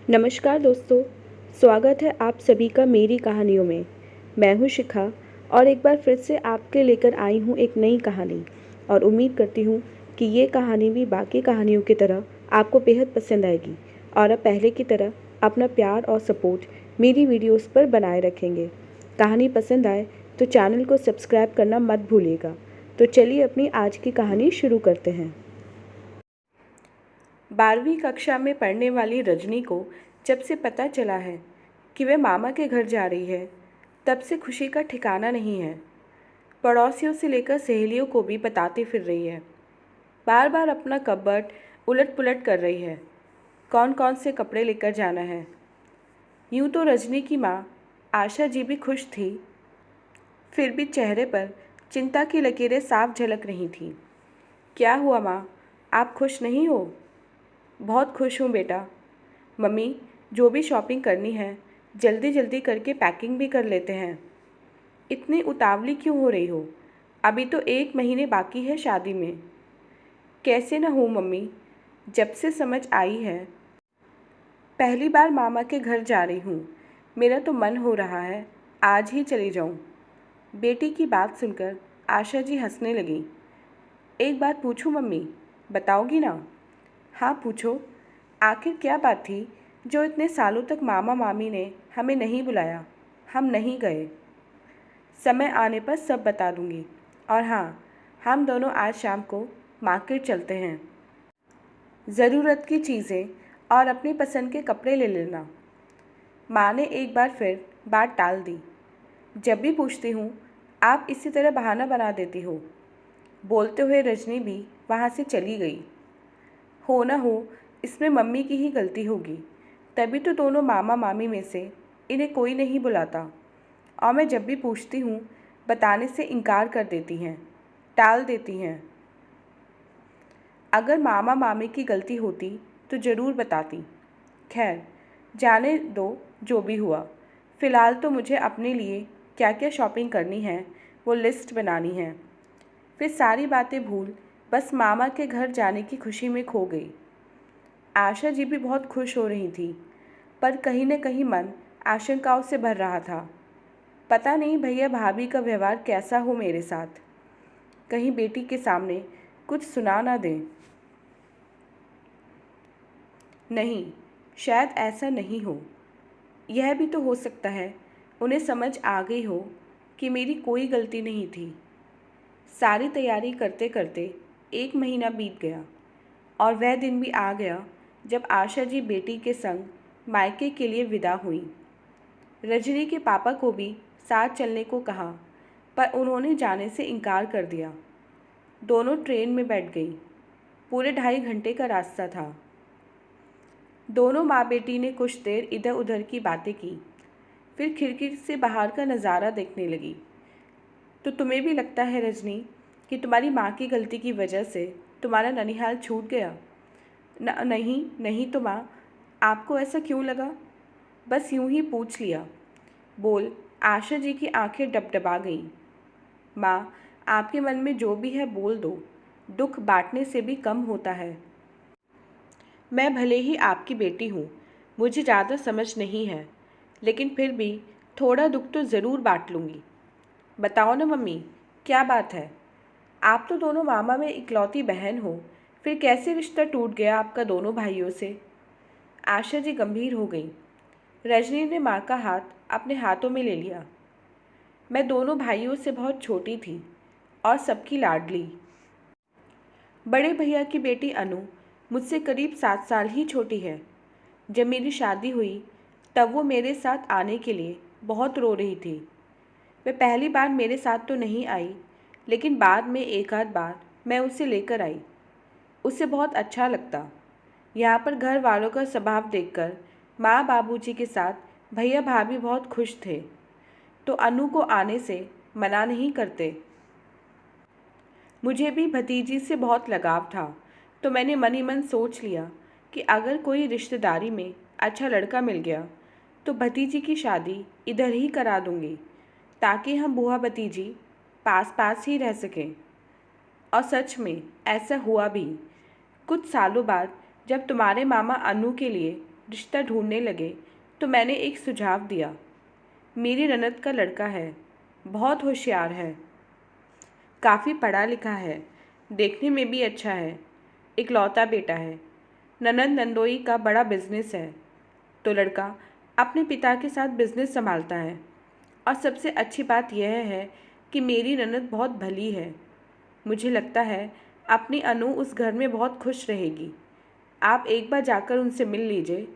नमस्कार दोस्तों, स्वागत है आप सभी का मेरी कहानियों में। मैं हूँ शिखा और एक बार फिर से आपके लेकर आई हूँ एक नई कहानी और उम्मीद करती हूँ कि ये कहानी भी बाकी कहानियों की तरह आपको बेहद पसंद आएगी और अब पहले की तरह अपना प्यार और सपोर्ट मेरी वीडियोस पर बनाए रखेंगे। कहानी पसंद आए तो चैनल को सब्सक्राइब करना मत भूलिएगा। तो चलिए अपनी आज की कहानी शुरू करते हैं। 12वीं कक्षा में पढ़ने वाली रजनी को जब से पता चला है कि वह मामा के घर जा रही है, तब से खुशी का ठिकाना नहीं है। पड़ोसियों से लेकर सहेलियों को भी बताती फिर रही है। बार बार अपना कबर्ड उलट पुलट कर रही है, कौन कौन से कपड़े लेकर जाना है। यूँ तो रजनी की माँ आशा जी भी खुश थी, फिर भी चेहरे पर चिंता की लकीरें साफ झलक रही थीं। क्या हुआ माँ, आप खुश नहीं हो? बहुत खुश हूँ बेटा। मम्मी, जो भी शॉपिंग करनी है जल्दी जल्दी करके पैकिंग भी कर लेते हैं। इतनी उतावली क्यों हो रही हो? अभी तो 1 महीने बाकी है शादी में। कैसे न हूँ मम्मी, जब से समझ आई है पहली बार मामा के घर जा रही हूँ, मेरा तो मन हो रहा है आज ही चली जाऊँ। बेटी की बात सुनकर आशा जी हंसने लगी। एक बात पूछूं मम्मी, बताओगी ना? हाँ पूछो, आखिर क्या बात थी जो इतने सालों तक मामा मामी ने हमें नहीं बुलाया? हम नहीं गए। समय आने पर सब बता दूंगी। और हाँ, हम दोनों आज शाम को मार्केट चलते हैं। ज़रूरत की चीज़ें और अपनी पसंद के कपड़े ले लेना। माँ ने एक बार फिर बात टाल दी। जब भी पूछती हूँ आप इसी तरह बहाना बना देती हो। बोलते हुए रजनी भी वहाँ से चली गई। हो ना हो, इसमें मम्मी की ही गलती होगी, तभी तो दोनों मामा मामी में से इन्हें कोई नहीं बुलाता और मैं जब भी पूछती हूँ बताने से इनकार कर देती हैं, टाल देती हैं। अगर मामा मामी की गलती होती तो ज़रूर बताती। खैर, जाने दो जो भी हुआ। फ़िलहाल तो मुझे अपने लिए क्या क्या शॉपिंग करनी है वो लिस्ट बनानी है। फिर सारी बातें भूल बस मामा के घर जाने की खुशी में खो गई। आशा जी भी बहुत खुश हो रही थी, पर कहीं न कहीं मन आशंकाओं से भर रहा था। पता नहीं भैया भाभी का व्यवहार कैसा हो मेरे साथ, कहीं बेटी के सामने कुछ सुना ना दें। नहीं, शायद ऐसा नहीं हो। यह भी तो हो सकता है उन्हें समझ आ गई हो कि मेरी कोई गलती नहीं थी। सारी तैयारी करते करते 1 महीना बीत गया और वह दिन भी आ गया जब आशा जी बेटी के संग मायके के लिए विदा हुई। रजनी के पापा को भी साथ चलने को कहा, पर उन्होंने जाने से इनकार कर दिया। दोनों ट्रेन में बैठ गई। पूरे 2.5 घंटे का रास्ता था। दोनों माँ बेटी ने कुछ देर इधर उधर की बातें की, फिर खिड़की से बाहर का नज़ारा देखने लगी। तो तुम्हें भी लगता है रजनी कि तुम्हारी माँ की गलती की वजह से तुम्हारा ननिहाल छूट गया? नहीं नहीं तो माँ, आपको ऐसा क्यों लगा? बस यूं ही पूछ लिया। बोल। आशा जी की आंखें डबडबा गईं। माँ, आपके मन में जो भी है बोल दो, दुख बांटने से भी कम होता है। मैं भले ही आपकी बेटी हूँ, मुझे ज़्यादा समझ नहीं है, लेकिन फिर भी थोड़ा दुख तो ज़रूर बांट लूँगी। बताओ ना मम्मी, क्या बात है? आप तो दोनों मामा में इकलौती बहन हो, फिर कैसे रिश्ता टूट गया आपका दोनों भाइयों से? आशा जी गंभीर हो गई। रजनी ने माँ का हाथ अपने हाथों में ले लिया। मैं दोनों भाइयों से बहुत छोटी थी और सबकी लाडली। बड़े भैया की बेटी अनु मुझसे करीब 7 साल ही छोटी है। जब मेरी शादी हुई तब वो मेरे साथ आने के लिए बहुत रो रही थी। वह पहली बार मेरे साथ तो नहीं आई, लेकिन बाद में एक आध बार मैं उसे लेकर आई। उसे बहुत अच्छा लगता। यहाँ पर घर वालों का स्वभाव देखकर माँ बाबूजी के साथ भैया भाभी बहुत खुश थे, तो अनु को आने से मना नहीं करते। मुझे भी भतीजी से बहुत लगाव था, तो मैंने मन ही मन सोच लिया कि अगर कोई रिश्तेदारी में अच्छा लड़का मिल गया तो भतीजी की शादी इधर ही करा दूंगी, ताकि हम बुआ भतीजी पास पास ही रह सकें। और सच में ऐसा हुआ भी। कुछ सालों बाद जब तुम्हारे मामा अनु के लिए रिश्ता ढूंढने लगे तो मैंने एक सुझाव दिया। मेरी ननद का लड़का है, बहुत होशियार है, काफ़ी पढ़ा लिखा है, देखने में भी अच्छा है, इकलौता बेटा है। ननद नंदोई का बड़ा बिजनेस है, तो लड़का अपने पिता के साथ बिजनेस संभालता है। और सबसे अच्छी बात यह है कि मेरी ननद बहुत भली है। मुझे लगता है अपनी अनु उस घर में बहुत खुश रहेगी। आप एक बार जाकर उनसे मिल लीजिए।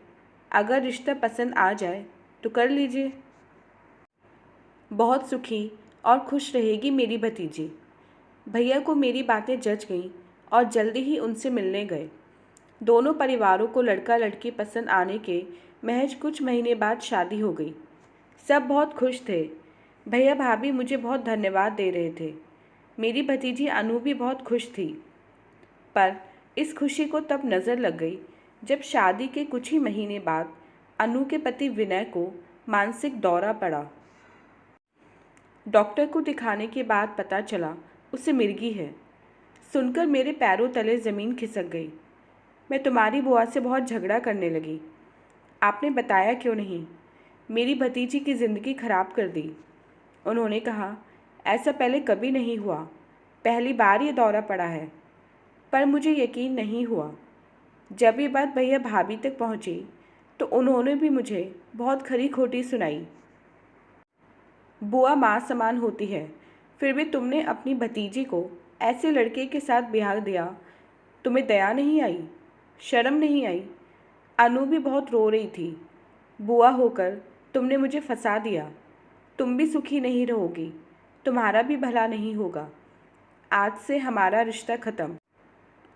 अगर रिश्ता पसंद आ जाए तो कर लीजिए। बहुत सुखी और खुश रहेगी मेरी भतीजी। भैया को मेरी बातें जच गईं और जल्दी ही उनसे मिलने गए। दोनों परिवारों को लड़का लड़की पसंद आने के महज कुछ महीने बाद शादी हो गई। सब बहुत खुश थे। भैया भाभी मुझे बहुत धन्यवाद दे रहे थे। मेरी भतीजी अनु भी बहुत खुश थी। पर इस खुशी को तब नज़र लग गई जब शादी के कुछ ही महीने बाद अनु के पति विनय को मानसिक दौरा पड़ा। डॉक्टर को दिखाने के बाद पता चला उसे मिर्गी है। सुनकर मेरे पैरों तले ज़मीन खिसक गई। मैं तुम्हारी बुआ से बहुत झगड़ा करने लगी। आपने बताया क्यों नहीं? मेरी भतीजी की ज़िंदगी खराब कर दी। उन्होंने कहा, ऐसा पहले कभी नहीं हुआ, पहली बार ये दौरा पड़ा है। पर मुझे यकीन नहीं हुआ। जब ये बात भैया भाभी तक पहुंची तो उन्होंने भी मुझे बहुत खरी खोटी सुनाई। बुआ माँ समान होती है, फिर भी तुमने अपनी भतीजी को ऐसे लड़के के साथ ब्याह दिया। तुम्हें दया नहीं आई, शर्म नहीं आई? अनु भी बहुत रो रही थी। बुआ होकर तुमने मुझे फंसा दिया। तुम भी सुखी नहीं रहोगी, तुम्हारा भी भला नहीं होगा। आज से हमारा रिश्ता ख़त्म।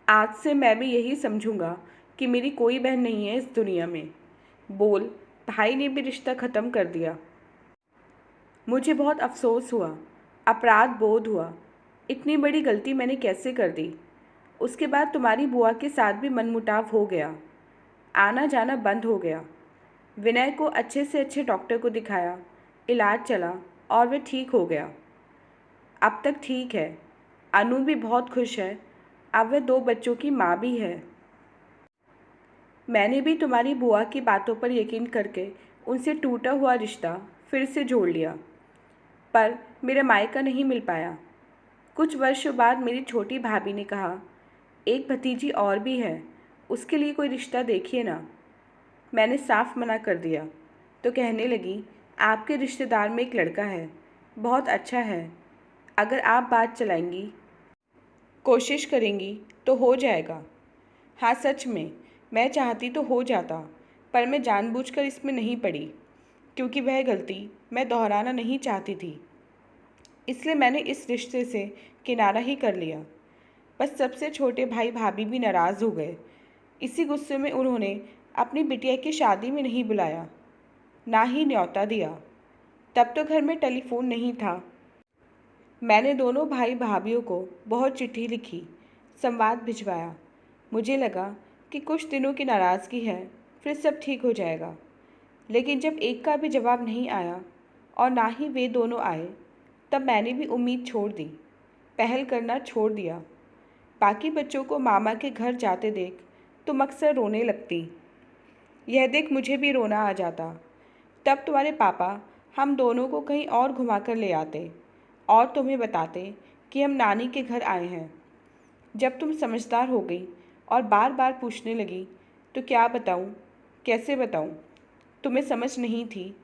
आज से मैं भी यही समझूंगा कि मेरी कोई बहन नहीं है इस दुनिया में। बोल, भाई ने भी रिश्ता ख़त्म कर दिया। मुझे बहुत अफसोस हुआ, अपराध बोध हुआ। इतनी बड़ी गलती मैंने कैसे कर दी? उसके बाद तुम्हारी बुआ के साथ भी मनमुटाव हो गया, आना जाना बंद हो गया। विनय को अच्छे से अच्छे डॉक्टर को दिखाया, इलाज चला और वह ठीक हो गया। अब तक ठीक है। अनु भी बहुत खुश है, अब वह 2 बच्चों की माँ भी है। मैंने भी तुम्हारी बुआ की बातों पर यकीन करके उनसे टूटा हुआ रिश्ता फिर से जोड़ लिया, पर मेरा मायका नहीं मिल पाया। कुछ वर्षों बाद मेरी छोटी भाभी ने कहा, एक भतीजी और भी है, उसके लिए कोई रिश्ता देखिए ना। मैंने साफ मना कर दिया तो कहने लगी, आपके रिश्तेदार में एक लड़का है, बहुत अच्छा है। अगर आप बात चलाएंगी, कोशिश करेंगी तो हो जाएगा। हाँ सच में, मैं चाहती तो हो जाता, पर मैं जानबूझकर इसमें नहीं पड़ी, क्योंकि वह गलती मैं दोहराना नहीं चाहती थी। इसलिए मैंने इस रिश्ते से किनारा ही कर लिया। बस सबसे छोटे भाई भाभी भी नाराज़ हो गए। इसी गुस्से में उन्होंने अपनी बिटिया की शादी में नहीं बुलाया, ना ही न्योता दिया। तब तो घर में टेलीफोन नहीं था। मैंने दोनों भाई भाभीयों को बहुत चिट्ठी लिखी, संवाद भिजवाया। मुझे लगा कि कुछ दिनों की नाराज़गी है, फिर सब ठीक हो जाएगा। लेकिन जब एक का भी जवाब नहीं आया और ना ही वे दोनों आए, तब मैंने भी उम्मीद छोड़ दी, पहल करना छोड़ दिया। बाकी बच्चों को मामा के घर जाते देख तुम अक्सर रोने लगती। यह देख मुझे भी रोना आ जाता। तब तुम्हारे पापा हम दोनों को कहीं और घुमा कर ले आते और तुम्हें बताते कि हम नानी के घर आए हैं। जब तुम समझदार हो गई और बार बार पूछने लगी तो क्या बताऊँ, कैसे बताऊँ? तुम्हें समझ नहीं थी,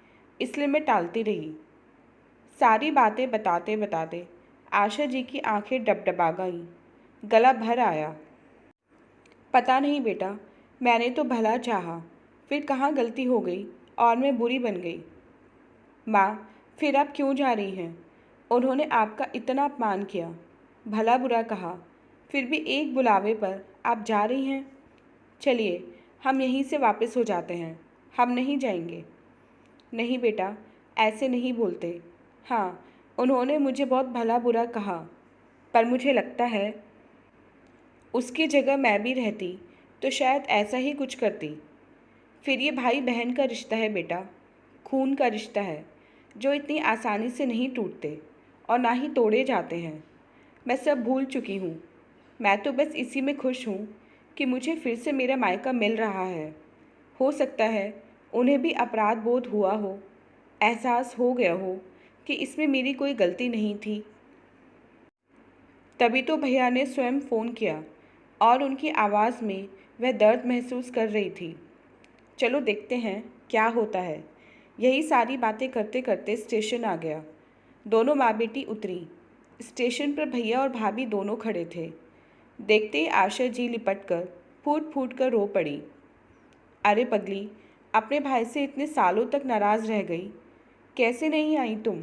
इसलिए मैं टालती रही। सारी बातें बताते बताते आशा जी की आंखें डबडबा गईं, गला भर आया। पता नहीं बेटा, मैंने तो भला चाहा, फिर कहाँ गलती हो गई और मैं बुरी बन गई। माँ, फिर आप क्यों जा रही हैं? उन्होंने आपका इतना अपमान किया, भला बुरा कहा, फिर भी एक बुलावे पर आप जा रही हैं। चलिए, हम यहीं से वापस हो जाते हैं, हम नहीं जाएंगे। नहीं बेटा, ऐसे नहीं बोलते। हाँ, उन्होंने मुझे बहुत भला बुरा कहा, पर मुझे लगता है उसकी जगह मैं भी रहती तो शायद ऐसा ही कुछ करती। फिर ये भाई बहन का रिश्ता है बेटा, खून का रिश्ता है, जो इतनी आसानी से नहीं टूटते और ना ही तोड़े जाते हैं। मैं सब भूल चुकी हूँ। मैं तो बस इसी में खुश हूँ कि मुझे फिर से मेरा मायका मिल रहा है। हो सकता है उन्हें भी अपराध बोध हुआ हो, एहसास हो गया हो कि इसमें मेरी कोई गलती नहीं थी। तभी तो भैया ने स्वयं फ़ोन किया और उनकी आवाज़ में वह दर्द महसूस कर रही थी। चलो देखते हैं क्या होता है। यही सारी बातें करते करते स्टेशन आ गया। दोनों माँ बेटी उतरी। स्टेशन पर भैया और भाभी दोनों खड़े थे। देखते ही आशा जी लिपट कर फूट फूट कर रो पड़ी। अरे पगली, अपने भाई से इतने सालों तक नाराज़ रह गई, कैसे नहीं आई तुम?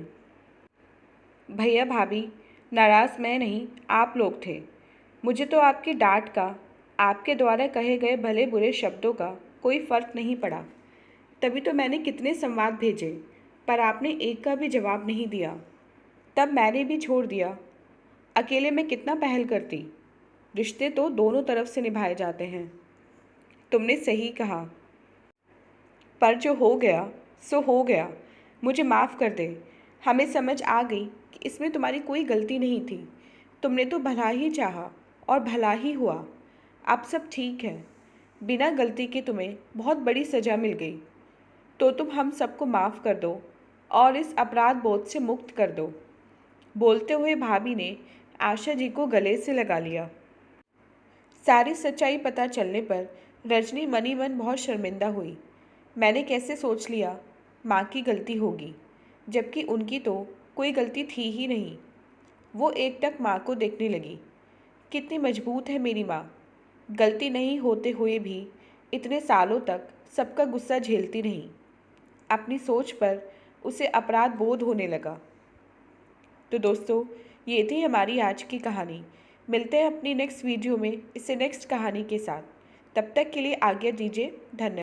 भैया भाभी, नाराज़ मैं नहीं, आप लोग थे। मुझे तो आपकी डांट का, आपके द्वारा कहे गए भले बुरे शब्दों का कोई फ़र्क नहीं पड़ा। तभी तो मैंने कितने संवाद भेजे, पर आपने एक का भी जवाब नहीं दिया। तब मैंने भी छोड़ दिया। अकेले में कितना पहल करती। रिश्ते तो दोनों तरफ से निभाए जाते हैं। तुमने सही कहा, पर जो हो गया सो हो गया। मुझे माफ़ कर दे। हमें समझ आ गई कि इसमें तुम्हारी कोई गलती नहीं थी। तुमने तो भला ही चाहा और भला ही हुआ। अब सब ठीक है। बिना गलती के तुम्हें बहुत बड़ी सज़ा मिल गई, तो तुम हम सबको माफ़ कर दो और इस अपराध बोध से मुक्त कर दो। बोलते हुए भाभी ने आशा जी को गले से लगा लिया। सारी सच्चाई पता चलने पर रजनी मनी मन बहुत शर्मिंदा हुई। मैंने कैसे सोच लिया माँ की गलती होगी, जबकि उनकी तो कोई गलती थी ही नहीं। वो एकटक माँ को देखने लगी। कितनी मजबूत है मेरी माँ। गलती नहीं होते हुए भी इतने सालों तक सबका गुस्सा झेलती रही। अपनी सोच पर उसे अपराध बोध होने लगा। तो दोस्तों, ये थी हमारी आज की कहानी। मिलते हैं अपनी नेक्स्ट वीडियो में इससे नेक्स्ट कहानी के साथ। तब तक के लिए आज्ञा दीजिए। धन्यवाद।